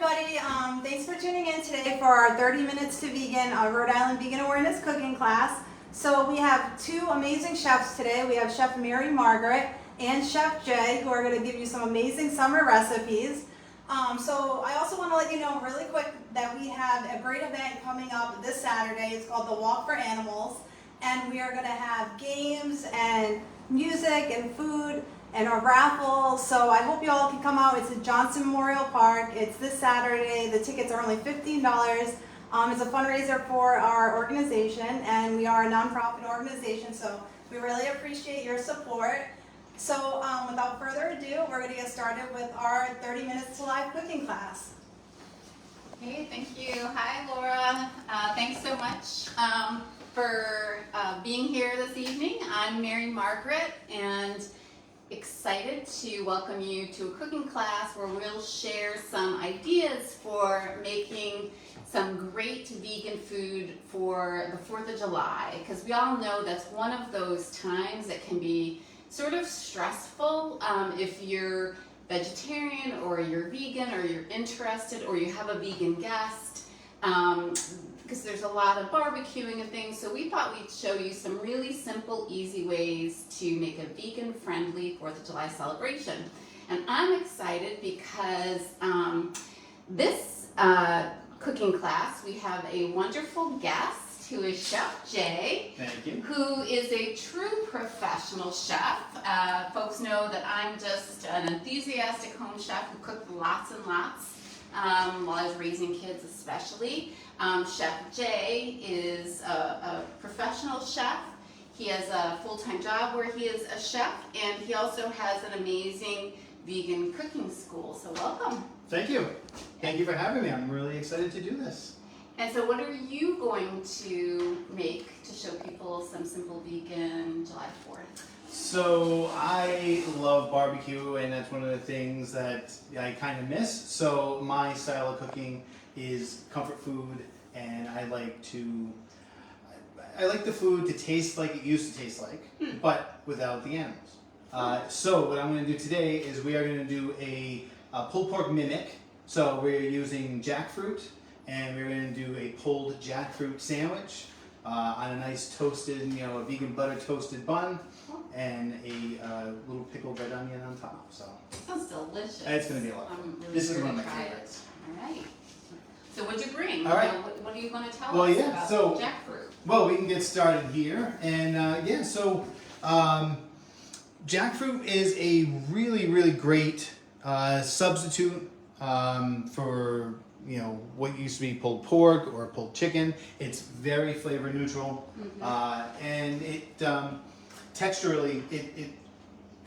everybody. Thanks for tuning in today for our 30 Minutes to Vegan Rhode Island Vegan Awareness Cooking Class. So we have two amazing chefs today. We have Chef Margaret and Chef Jay, who are going to give you some amazing summer recipes. So I also want to let you know really quick that we have a great event coming up this Saturday. It's called the Walk for Animals, and we are going to have games and music and food and a raffle. So I hope you all can come out. It's at Johnson Memorial Park. It's this Saturday. The tickets are only $15. It's a fundraiser for our organization, and we are a nonprofit organization, so we really appreciate your support. So without further ado, we're going to get started with our 30 Minutes to Live cooking class. Hey, thank you. Hi, Laura. Thanks so much for being here this evening. I'm Margaret, and excited to welcome you to a cooking class where we'll share some ideas for making some great vegan food for the 4th of July, because we all know that's one of those times that can be sort of stressful if you're vegetarian or you're vegan or you're interested or you have a vegan guest, because there's a lot of barbecuing and things. So we thought we'd show you some really simple, easy ways to make a vegan-friendly 4th of July celebration. And I'm excited because this cooking class, we have a wonderful guest who is Chef Jay. Thank you. Who is a true professional chef. Folks know that I'm just an enthusiastic home chef who cooked lots and lots while I was raising kids especially. Chef Jay is a professional chef. He has a full-time job where he is a chef, and he also has an amazing vegan cooking school. So welcome. Thank you. Thank you for having me. I'm really excited to do this. And so what are you going to make to show people some simple vegan July 4th? So I love barbecue, and that's one of the things that I kind of miss. So my style of cooking is comfort food, and I like the food to taste like it used to taste like, but without the animals. So what I'm going to do today is we are going to do a pulled pork mimic. So we're using jackfruit, and we're going to do a pulled jackfruit sandwich on a nice toasted, a vegan butter toasted bun, and a little pickled red onion on top. So Sounds delicious. it's going to be a lot of fun. Really This is sure one of to my try favorites. All right. So what'd you bring? All right. What are you going to tell us about jackfruit? Well, we can get started here, and jackfruit is a really, really great substitute for what used to be pulled pork or pulled chicken. It's very flavor neutral, and it texturally it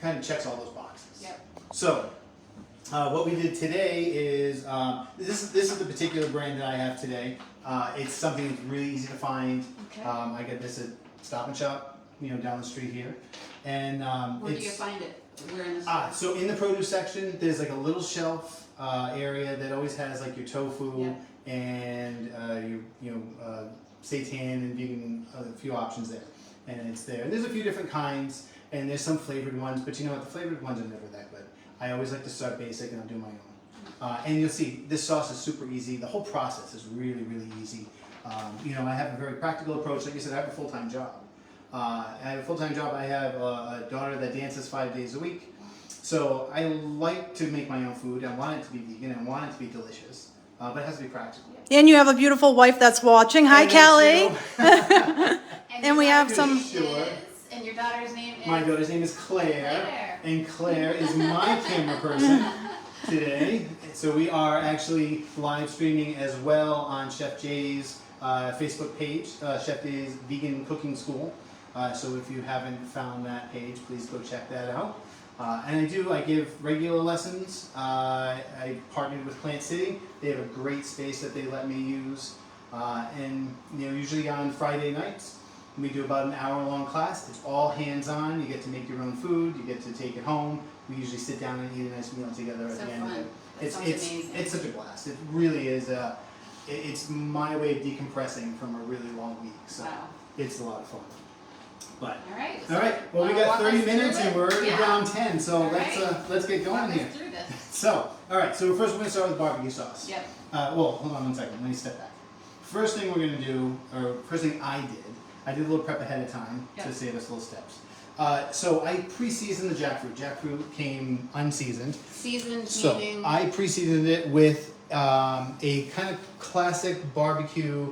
kind of checks all those boxes. Yep. So what we did today is this is the particular brand that I have today. It's something that's really easy to find. Okay. I get this at Stop and Shop, down the street here, and Where do you find it? Where in the store? so in the produce section, there's like a little shelf area that always has like your tofu and your seitan and vegan, a few options there, and it's there. And there's a few different kinds, and there's some flavored ones, but the flavored ones are never that good. I always like to start basic, and I'll do my own. And you'll see this sauce is super easy. The whole process is really, really easy. I have a very practical approach. Like I said, I have a full-time job. I have a full-time job. I have a daughter that dances 5 days a week. So I like to make my own food. I want it to be vegan. I want it to be delicious. But it has to be practical. And you have a beautiful wife that's watching. Hi, Kelly. And we have some. Sure. And your daughter's name is? My daughter's name is Claire. And Claire is my camera person today. So we are actually live streaming as well on Chef Jay's Facebook page, Chef Jay's Vegan Cooking School. So if you haven't found that page, please go check that out. And I give regular lessons. I partnered with Plant City. They have a great space that they let me use. And usually on Friday nights, we do about an hour-long class. It's all hands-on. You get to make your own food. You get to take it home. We usually sit down and eat a nice meal together at the end of it. It's such a blast. It really is. It's my way of decompressing from a really long week. So it's a lot of fun. But all right. Well, we got 30 minutes and we're already down 10. So all let's get going here. Let's do this. So, all right. So first we're gonna start with barbecue sauce. Yep. Well, hold on one second. Let me step back. First thing we're gonna do, or first thing I did a little prep ahead of time Yep. to save us little steps. So I pre-seasoned the jackfruit. Jackfruit came unseasoned. Seasoned So meaning. I pre-seasoned it with a kind of classic barbecue,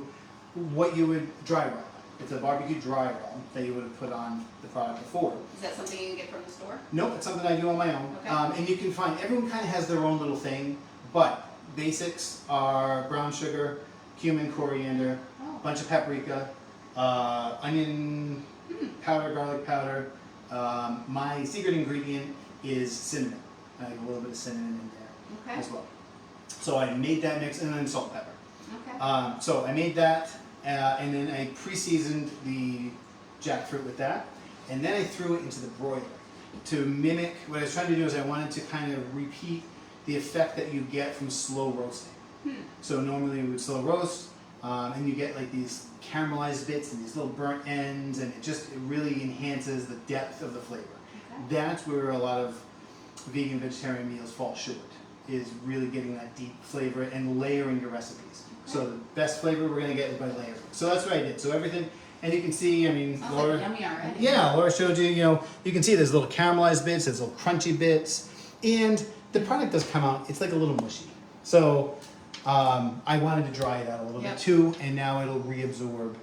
what you would dry rub. It's a barbecue dry rub that you would have put on the product before. Is that something you can get from the store? Nope, it's something I do on my own. Okay. And you can find, everyone kind of has their own little thing, but basics are brown sugar, cumin, coriander, Oh. bunch of paprika, onion powder, garlic powder. My secret ingredient is cinnamon. I have a little bit of cinnamon in there Okay. as well. So I made that mix, and then salt and pepper. Okay. So I made that, and then I pre-seasoned the jackfruit with that, and then I threw it into the broiler to mimic. What I was trying to do is I wanted to kind of repeat the effect that you get from slow roasting. So normally we would slow roast, and you get like these caramelized bits and these little burnt ends, and it really enhances the depth of the flavor. Okay. That's where a lot of vegan vegetarian meals fall short, is really getting that deep flavor and layering your recipes. So the best flavor we're gonna get is by layering. So that's what I did. So everything, and you can see, I mean, Sounds Laura, like yummy already. yeah, Laura showed you, you can see there's little caramelized bits, there's little crunchy bits, and the product does come out, it's like a little mushy. So I wanted to dry it out a little Yep. bit too, and now it'll reabsorb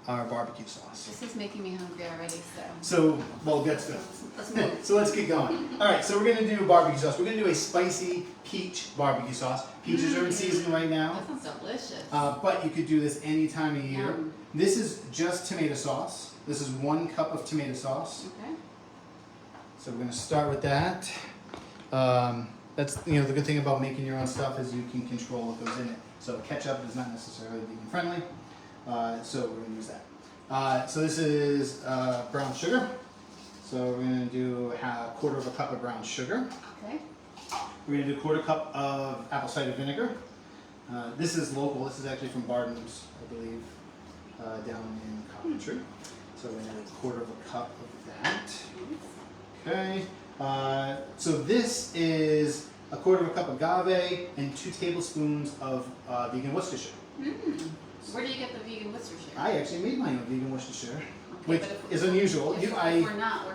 our barbecue sauce. This is making me hungry already, so. So, well, that's good. Let's move. So let's get going. All right, so we're gonna do barbecue sauce. We're gonna do a spicy peach barbecue sauce. Peaches are in season right now, That sounds delicious. but you could do this any time of year. Yum. This is just tomato sauce. This is 1 cup of tomato sauce. Okay. So we're gonna start with that. That's the good thing about making your own stuff is you can control what goes in it. So ketchup is not necessarily vegan friendly, so we're gonna use that. So this is brown sugar. So we're gonna do a quarter of a cup of brown sugar. Okay. We're gonna do a quarter cup of apple cider vinegar. This is local. This is actually from Barden's, I believe, down in Coventry. So we're gonna do a quarter of a cup of that. Okay. So this is a quarter of a cup of agave and 2 tablespoons of vegan Worcestershire. Where do you get the vegan Worcestershire? I actually made my own vegan Worcestershire, which but if- is unusual. If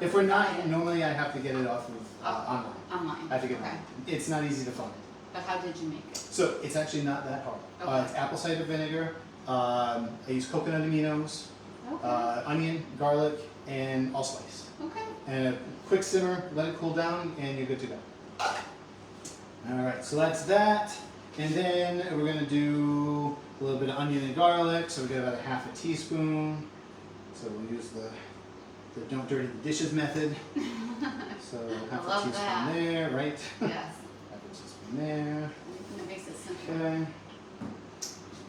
If we're not, normally I have to get it off of online. Online. I have to get it. Okay. It's not easy to find. But how did you make it? So it's actually not that hard. Okay. It's apple cider vinegar. I use coconut aminos, Okay. onion, garlic, and allspice. Okay. And a quick simmer, let it cool down, and you're good to go. All right, so that's that. And then we're gonna do a little bit of onion and garlic. So we got about a half a teaspoon. So we'll use the don't dirty the dishes method. So half a love teaspoon that. there, right? Yes. Half a teaspoon there. Anything that makes it simple. Okay.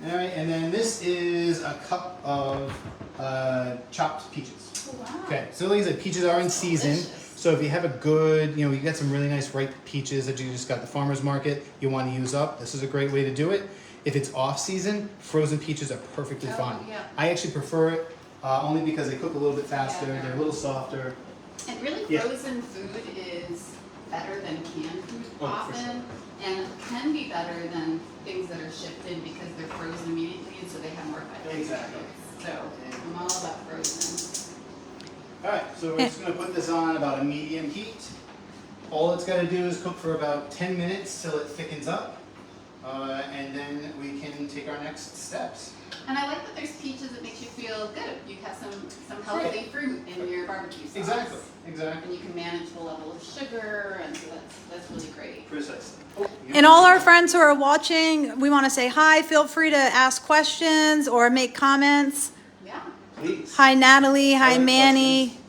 All right, and then this is a cup of chopped peaches. Oh, wow. Okay, so like I said, peaches are in season. Delicious. So if you have a good, you got some really nice ripe peaches that you just got at the farmer's market, you want to use up, this is a great way to do it. If it's off season, frozen peaches are perfectly Oh, fine. yeah. I actually prefer it only because they cook a little bit faster, Yeah. they're a little softer. And really, Yeah. frozen food is better than canned food Oh, for often, and can be better than things that are shipped in because they're frozen immediately, and so they have more vitamin. Exactly. So I'm all about frozen. All right, so we're just gonna put this on about a medium heat. All it's gotta do is cook for about 10 minutes till it thickens up, and then we can take our next steps. And I like that there's peaches that makes you feel good. You have some healthy fruit in your barbecue sauce. Exactly, exactly. And you can manage the level of sugar, and so that's really great. Precisely. And all our friends who are watching, we want to say hi. Feel free to ask questions or make comments. Yeah. Please. Hi, Natalie. Hi, Other Manny. questions?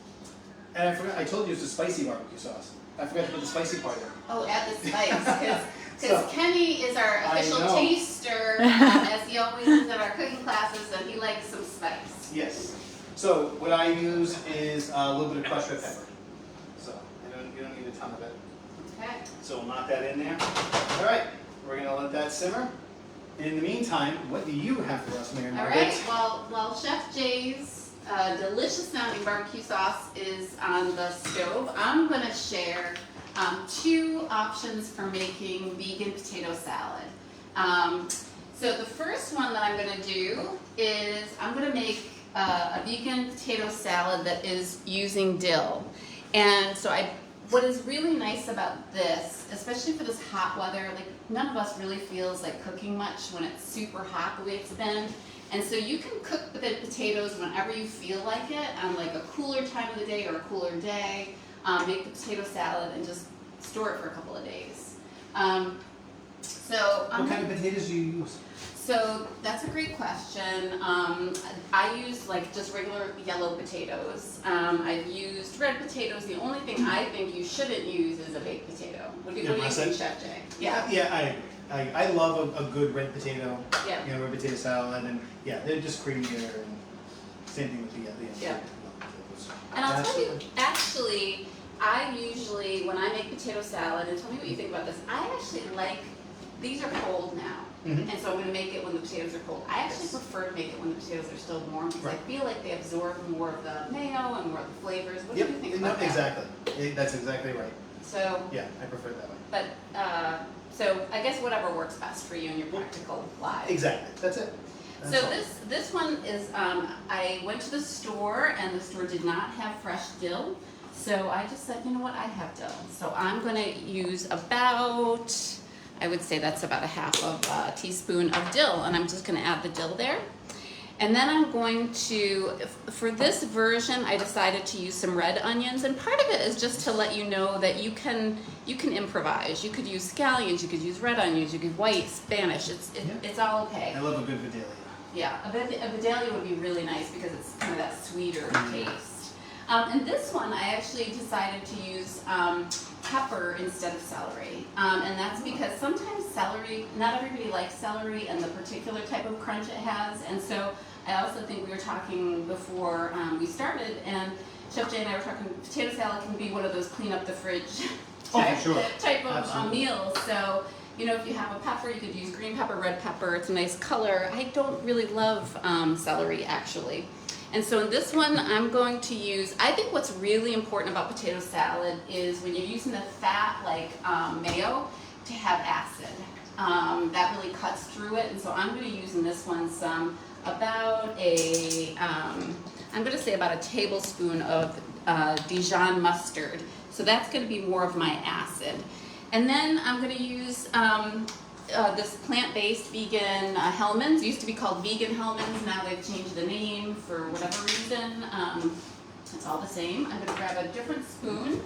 And I forgot, I told you it's a spicy barbecue sauce. I forgot to put the spicy part in. Oh, add the spice, because So, Kenny is our I official know. taster, as he always is at our cooking classes, and he likes some spice. Yes. So what I use is a little bit of crushed red pepper. So you don't need a ton of it. Okay. So we'll knock that in there. All right, we're gonna let that simmer. In the meantime, what do you have for us, Mary All Margaret? right. Well, Chef Jay's delicious sounding barbecue sauce is on the stove. I'm gonna share two options for making vegan potato salad. So the first one that I'm going to do is I'm going to make a vegan potato salad that is using dill. And so what is really nice about this, especially for this hot weather, like none of us really feels like cooking much when it's super hot the way it's been. And so you can cook the potatoes whenever you feel like it, on like a cooler time of the day or a cooler day. Make the potato salad and just store it for a couple of days. What kind of potatoes do you use? So that's a great question. I use like just regular yellow potatoes. I've used red potatoes. The only thing I think you shouldn't use is a baked potato. What do you think, Chef Jay? Yeah, I love a good red potato. Yeah. You know, red potato salad, and yeah, they're just creamier. And same thing with the Yeah. And I'll tell you, actually, I usually when I make potato salad, and tell me what you think about this. I actually like these are cold now. Mm-hmm. And so I'm going to make it when the potatoes are cold. I actually prefer to make it when the potatoes are still warm because I feel like they absorb more of the mayo and more of the flavors. What do you think about that? Exactly. That's exactly right. So yeah, I prefer it that way. But so I guess whatever works best for you in your practical lives. Exactly. That's it. So this one is I went to the store and the store did not have fresh dill. So I just said, you know what, I have dill. So I'm going to use about, I would say that's about a half of a teaspoon of dill, and I'm just going to add the dill there. And then I'm going to, for this version, I decided to use some red onions, and part of it is just to let you know that you can improvise. You could use scallions, you could use red onions, you could white, Spanish. It's all okay. I love a good Vidalia. Yeah, a Vidalia would be really nice because it's kind of that sweeter taste. And this one, I actually decided to use pepper instead of celery. And that's because sometimes celery, not everybody likes celery and the particular type of crunch it has. And so I also think we were talking before we started, and Chef Jay and I were talking, potato salad can be one of those clean up the fridge type of meals. So, you know, if you have a pepper, you could use green pepper, red pepper. It's a nice color. I don't really love celery, actually. And so in this one, I'm going to use, I think what's really important about potato salad is when you're using the fat, like mayo, to have acid. That really cuts through it. And so I'm going to use in this one about I'm going to say about a tablespoon of Dijon mustard. So that's going to be more of my acid. And then I'm going to use this plant-based vegan Hellmann's. It used to be called vegan Hellmann's. Now they've changed the name for whatever reason. It's all the same. I'm going to grab a different spoon.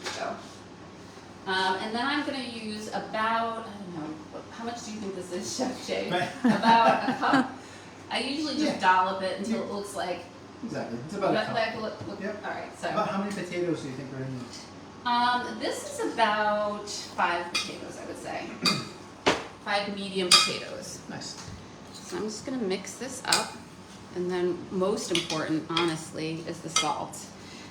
So, and then I'm going to use about, I don't know, how much do you think this is, Chef Jay? About a cup. I usually just dollop it until it looks like. Exactly. It's about a cup. Yep. All right. So. About how many potatoes do you think we're going to use? This is about 5 potatoes, I would say. 5 medium potatoes. Nice. So I'm just going to mix this up, and then most important, honestly, is the salt.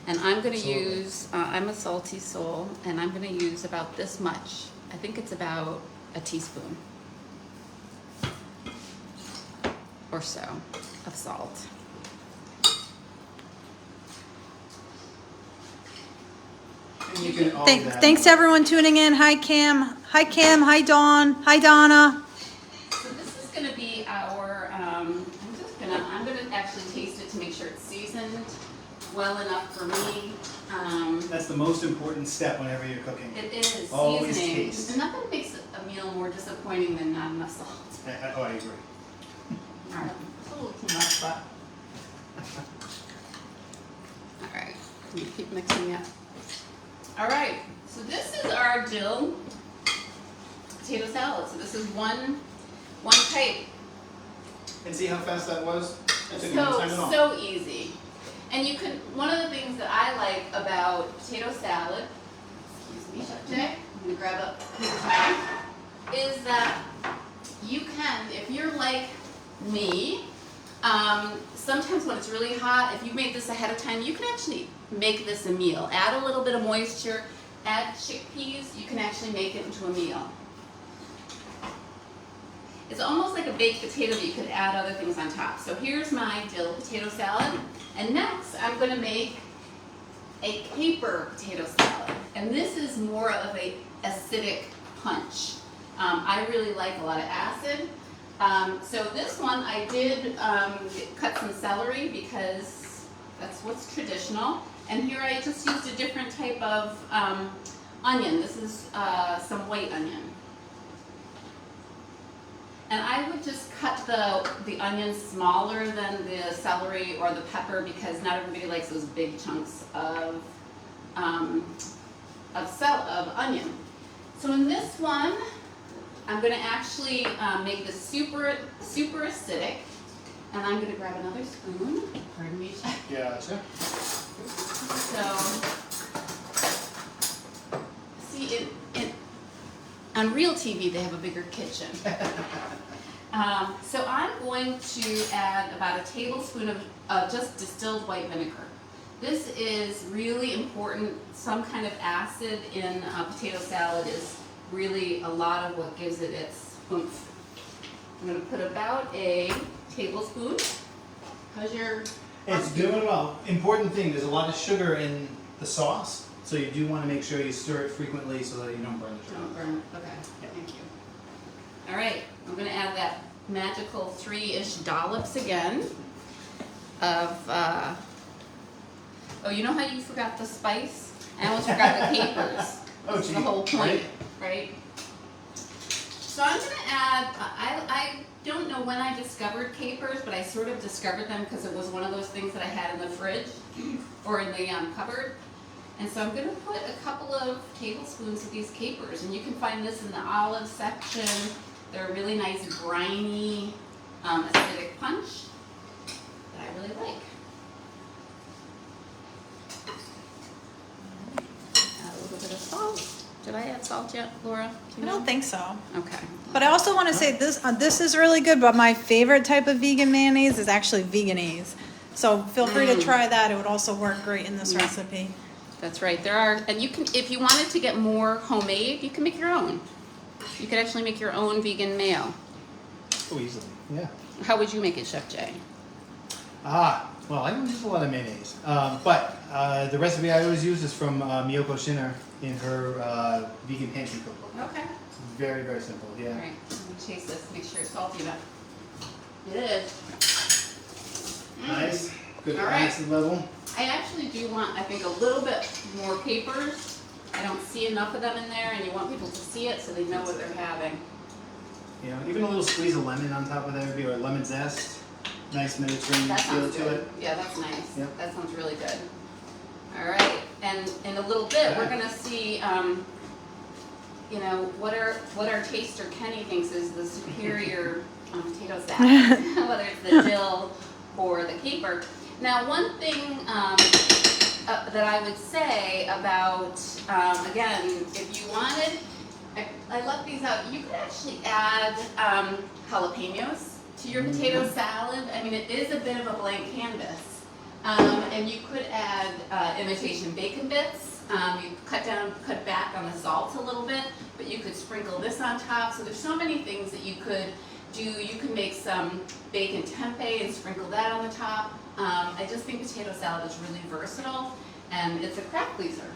And I'm going to use, I'm a salty soul, and I'm going to use about this much. I think it's about a teaspoon or so of salt. Thanks everyone tuning in. Hi Cam. Hi Kim. Hi Dawn. Hi Donna. So this is going to be our, I'm going to actually taste it to make sure it's seasoned well enough for me. That's the most important step whenever you're cooking. It is. Always seasoning. taste. And nothing makes a meal more disappointing than not enough salt. I agree. All right. It's a little too much, but. All right. Can you keep mixing it? All right. So this is our dill potato salad. So this is one type. And see how fast that was? That took no time at all. So easy. And you can, one of the things that I like about potato salad, excuse me, Chef Jay, I'm going to grab a paper towel, is that you can, if you're like me, sometimes when it's really hot, if you make this ahead of time, you can actually make this a meal. Add a little bit of moisture, add chickpeas, you can actually make it into a meal. It's almost like a baked potato, but you could add other things on top. So here's my dill potato salad. And next, I'm going to make a caper potato salad. And this is more of a acidic punch. I really like a lot of acid. So this one I did cut some celery because that's what's traditional. And here I just used a different type of onion. This is some white onion. And I would just cut the onions smaller than the celery or the pepper because not everybody likes those big chunks of onion. So in this one, I'm going to actually make this super acidic, and I'm going to grab another spoon. Pardon me. Gotcha. So, see, on real TV they have a bigger kitchen. So I'm going to add about a tablespoon of just distilled white vinegar. This is really important. Some kind of acid in potato salad is really a lot of what gives it its oomph. I'm going to put about a tablespoon. How's your... It's doing well. Important thing, there's a lot of sugar in the sauce, so you do want to make sure you stir it frequently so that you don't burn the sugar. Don't burn. Okay, thank you. All right, I'm going to add that magical 3-ish dollops again of, oh, you know how you forgot the spice? I almost forgot the capers. Oh, That's the whole point, right? So I'm going to add, I don't know when I discovered capers, but I sort of discovered them because it was one of those things that I had in the fridge or in the cupboard. And so I'm going to put a couple of tablespoons of these capers, and you can find this in the olive section. They're a really nice, briny, acidic punch that I really like. Add a little bit of salt. Did I add salt yet, Laura? Do you I know? don't think so. Okay. But I also want to say this is really good, but my favorite type of vegan mayonnaise is actually veganese. So feel free to try that. It would also work great in this recipe. That's right. There are, and you can, if you wanted to get more homemade, you can make your own. You could actually make your own vegan mayo. Oh, easily, yeah. How would you make it, Chef Jay? Well, I don't use a lot of mayonnaise, but the recipe I always use is from Miyoko Shinner in her vegan pantry cookbook. Okay. It's very, very simple, yeah. All right. Let me taste this. Make sure it's salty enough. It is. Nice, good All right. acid level. I actually do want, I think, a little bit more capers. I don't see enough of them in there, and you want people to see it so they know what they're having. You know, even a little squeeze of lemon on top of that would be, or lemon zest. Nice Mediterranean That feel sounds to good. it. Yeah, that's nice. Yep. That sounds really good. All right, and in a little bit, we're gonna see, you know, what our taster Kenny thinks is the superior potato salad, whether it's the dill or the caper. Now, one thing that I would say about, again, if you wanted, I left these out, you could actually add jalapenos to your potato salad. I mean, it is a bit of a blank canvas. And you could add imitation bacon bits. You cut back on the salt a little bit, but you could sprinkle this on top. So there's so many things that you could do. You could make some bacon tempeh and sprinkle that on the top. I just think potato salad is really versatile, and it's a crowd pleaser.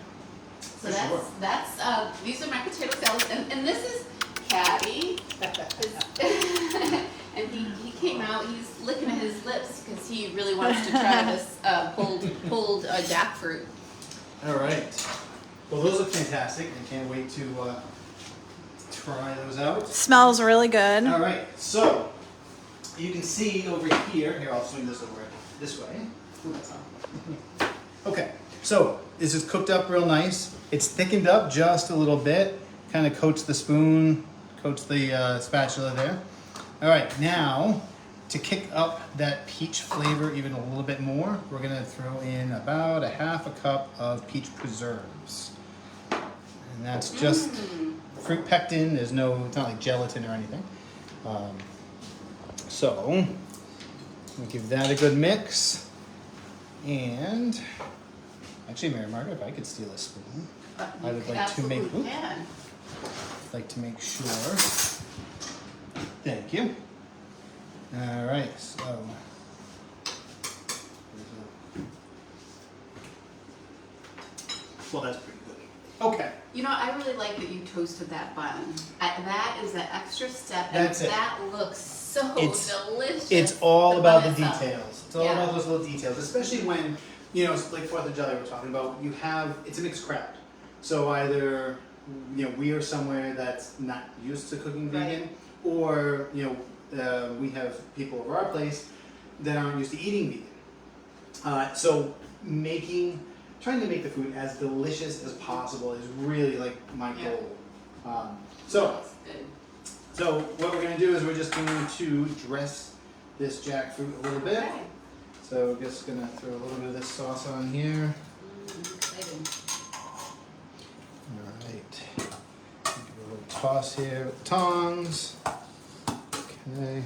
So these are my potato salads, and this is Caddy. And he came out, he's licking at his lips because he really wants to try this pulled jackfruit. All right. Well, those look fantastic. I can't wait to try those out. Smells really good. All right. So you can see over here. Here, I'll swing this over this way. Ooh, that's hot. Okay. So this is cooked up real nice. It's thickened up just a little bit. Kind of coats the spoon, coats the spatula there. All right, now to kick up that peach flavor even a little bit more, we're gonna throw in about a half a cup of peach preserves. And that's just fruit pectin, it's not like gelatin or anything. So, we'll give that a good mix. And, actually Mary Margaret, if I could steal a spoon, I would like to make, like to make sure. Thank you. All right, so well, that's pretty good. Okay. You know, I really like that you toasted that bun. That is the extra step, That's and it. that looks so delicious. It's all about the bun itself. details. It's all Yeah. about those little details, especially when, you know, like 4th of July we're talking about, it's a mixed crowd. So either, you know, we are somewhere that's not used to cooking vegan, Right. or, you know, we have people over our place that aren't used to eating vegan. So trying to make the food as delicious as possible is really like my Yeah. goal. That's good. So what we're going to do is we're just going to dress this jackfruit a little bit. Okay. So we're just going to throw a little bit of this sauce on here. Exciting. All right. Give it a little toss here with the tongs. Okay.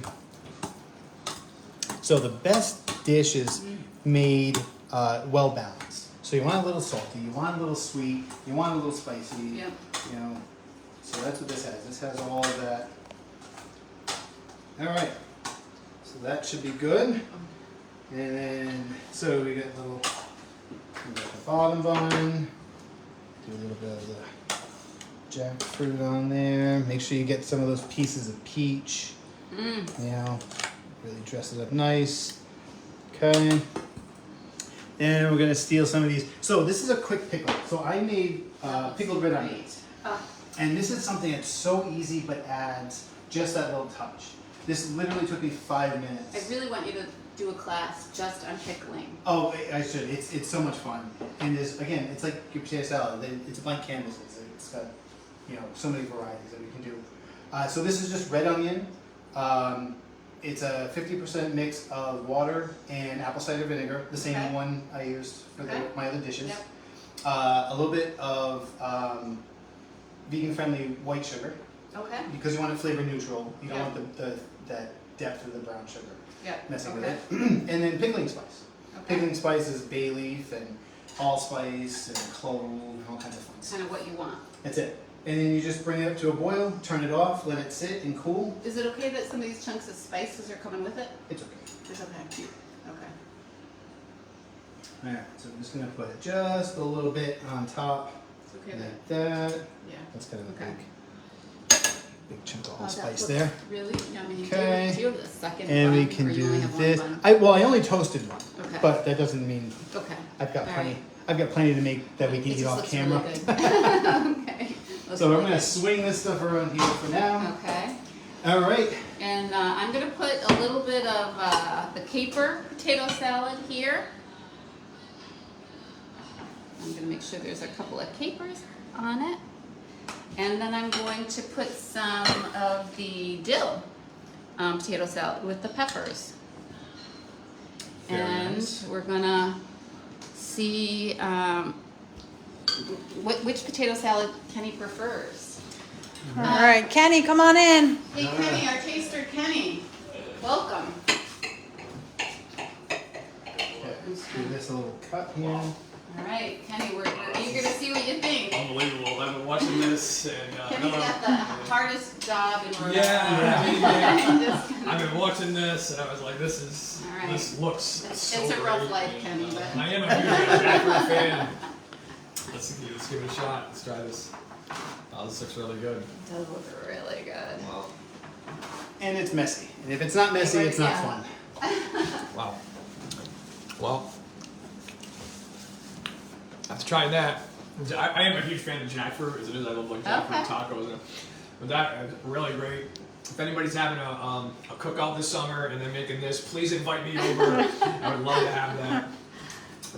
So the best dish is made well balanced. So you want a little salty, you want a little sweet, you want a little spicy. Yep. You know. So that's what this has. This has all of that. All right. So that should be good. And then, so we got we got the bottom bun. Do a little bit of the jackfruit on there. Make sure you get some of those pieces of peach. You know, really dress it up nice. Okay. And we're gonna steal some of these. So this is a quick pickle. So I made pickled red onions. And this is something that's so easy but adds just that little touch. This literally took me 5 minutes. I really want you to do a class just on pickling. Oh, I should. It's so much fun. And again, it's like your potato salad. It's a blank canvas. It's got, you know, so many varieties that we can do. So this is just red onion. It's a 50% mix of water and apple cider vinegar, the same one I used for my other dishes. Yep. A little bit of vegan-friendly white sugar. Okay. Because you want it flavor neutral. You don't want that depth of the brown sugar Yep. messing with it. And then pickling spice. Okay. Pickling spice is bay leaf and allspice and clove and all kinds of fun stuff. Kind of what you want. That's it. And then you just bring it up to a boil, turn it off, let it sit and cool. Is it okay that some of these chunks of spices are coming with it? It's okay. It's okay. Okay. Alright, so I'm just going to put just a little bit on top. It's okay then. Like that. Yeah. That's kind of a Okay. big chunk of Oh, that allspice looks there. Really yummy. Okay. Do you have the second And bun, we can or you do only have this. one bun? I only toasted one. Okay. But that doesn't mean Okay. I've got All plenty. right. I've got plenty to make that we can It eat just off looks camera. Really good. Okay. Looks So really I'm going to good. swing this stuff around here for now. Okay. All right. And I'm going to put a little bit of the caper potato salad here. I'm going to make sure there's a couple of capers on it. And then I'm going to put some of the dill potato salad with the peppers. Very And nice. we're going to see which potato salad Kenny prefers. All right, Kenny, come on in. Hey Kenny, our taster Kenny, welcome. Okay, let's do this a little cut here. All right, Kenny, we're eager to see what you think. Unbelievable. I've been watching this and Kenny's got the hardest job in Rhode Yeah. Just gonna- I've been watching this and I was like, this All right. looks so It's a rough great. life, Kenny, but I am a huge Jackfruit fan. Let's give it a shot. Let's try this. Oh, this looks really good. it does look really good. Wow. And it's messy. And if it's not messy, it's not Yeah. fun. Wow. Well, after trying that, I am a huge fan of jackfruit as it is. I love like jackfruit Okay. tacos. But that is really great. If anybody's having a cookout this summer and they're making this, please invite me over. I would love to have that.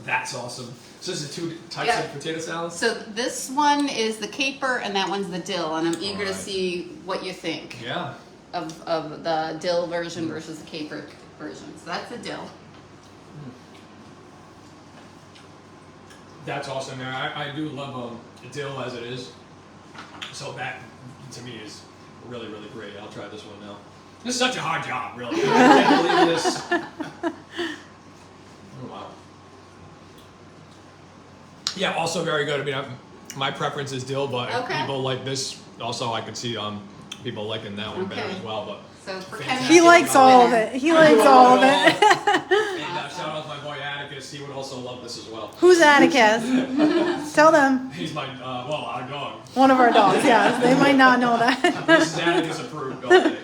That's awesome. So this is two types Yeah. of potato salads? So this one is the caper and that one's the dill, and I'm eager to Alright. see what you think Yeah. of the dill version versus the caper version. So that's the dill. That's awesome, man. I do love dill as it is. So that, to me, is really, really great. I'll try this one now. This is such a hard job, really. I can't believe this. Oh, wow. Yeah, also very good. I mean, my preference is dill, but if Okay. people like this, also I could see people liking that one better Okay. as well. But So for Fantastic. Kenny, He likes all of it. He likes all of it. and shout out to my boy Atticus. He would also love this as well. Who's Atticus? Tell them. He's my our dog. One of our dogs, yes. They might not know that. This is Atticus approved all day.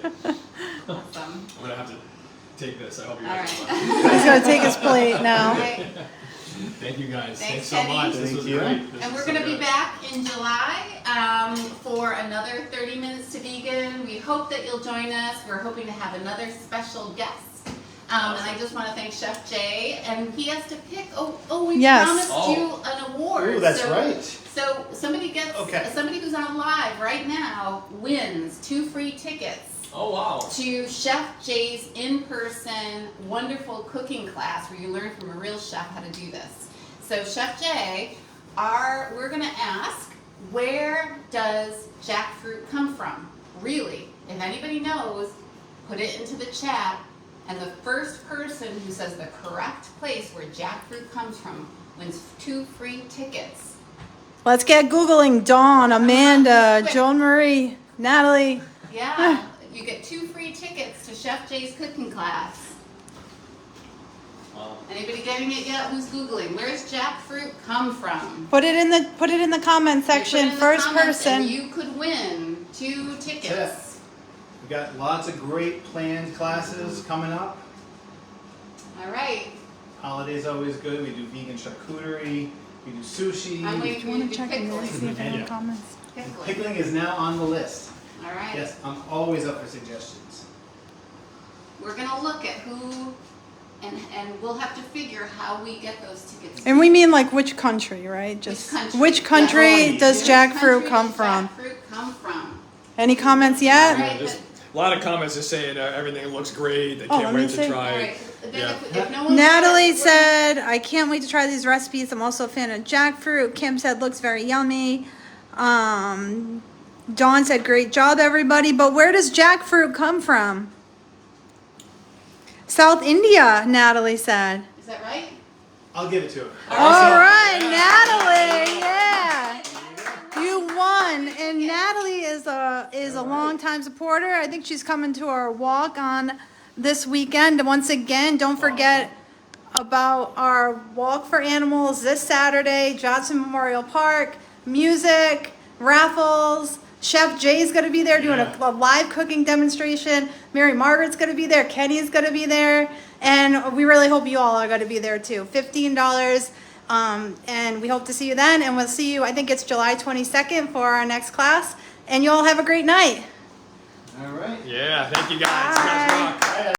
Awesome. I'm gonna have to take this. I hope you're All ready. right. He's gonna take his plate now. All right. Thank you guys. Thanks, so Kenny. much. This Thank was you. great. This And was we're so going to be good. back in July for another 30 Minutes to Vegan. We hope that you'll join us. We're hoping to have another special guest. And I just want to thank Chef Jay. And he has to pick. We Yes. promised you an award. Ooh, that's so, right. So somebody gets somebody who's on live right now wins 2 free tickets Oh wow. to Chef Jay's in-person wonderful cooking class where you learn from a real chef how to do this. So Chef Jay, we're gonna ask, where does jackfruit come from? Really, if anybody knows, put it into the chat, and the first person who says the correct place where jackfruit comes from wins 2 free tickets. Let's get Googling Dawn, Amanda, Quick. Joan Marie, Natalie. Yeah, you get 2 free tickets to Chef Jay's cooking class. Wow. Anybody getting it yet? Who's Googling? Where's jackfruit come from? Put it in the comment You put it section. in the First comments and person. you could win 2 tickets. We've got lots of great planned classes coming up. All right. Holidays always good. We do vegan charcuterie. We do sushi. I'm waiting Do for you you want to to do check in there and see if pickling. anyone comments? Pickling. Pickling is now on the list. All right. Yes, I'm always up for suggestions. We're gonna look at who, and we'll have to figure how we get those tickets. And we mean like which country, right? Just which country Yeah. does Which jackfruit country come does from? Jackfruit come from. Any comments All yet? right. Just a lot of comments just saying everything looks great. They Oh, can't let me wait to see. try All it. right. Then Yeah. if no one Natalie said it, said, I can't wait to try these recipes. I'm also a fan of jackfruit. Kim said, looks very yummy. Dawn said, great job, everybody. But where does jackfruit come from? South India, Natalie said. is that right? I'll give it to her. All right, Natalie, yeah. You won. And Natalie is a longtime supporter. I think she's coming to our walk on this weekend. Once again, don't forget about our Walk for Animals this Saturday, Johnson Memorial Park, music, raffles. Chef Jay's going to be there doing a live cooking demonstration. Mary Margaret's going to be there. Kenny's going to be there. And we really hope you all are going to be there too. $15. And we hope to see you then. And we'll see you, I think it's July 22nd for our next class. And you all have a great night. All right. Yeah, thank you guys. You guys Bye. rock.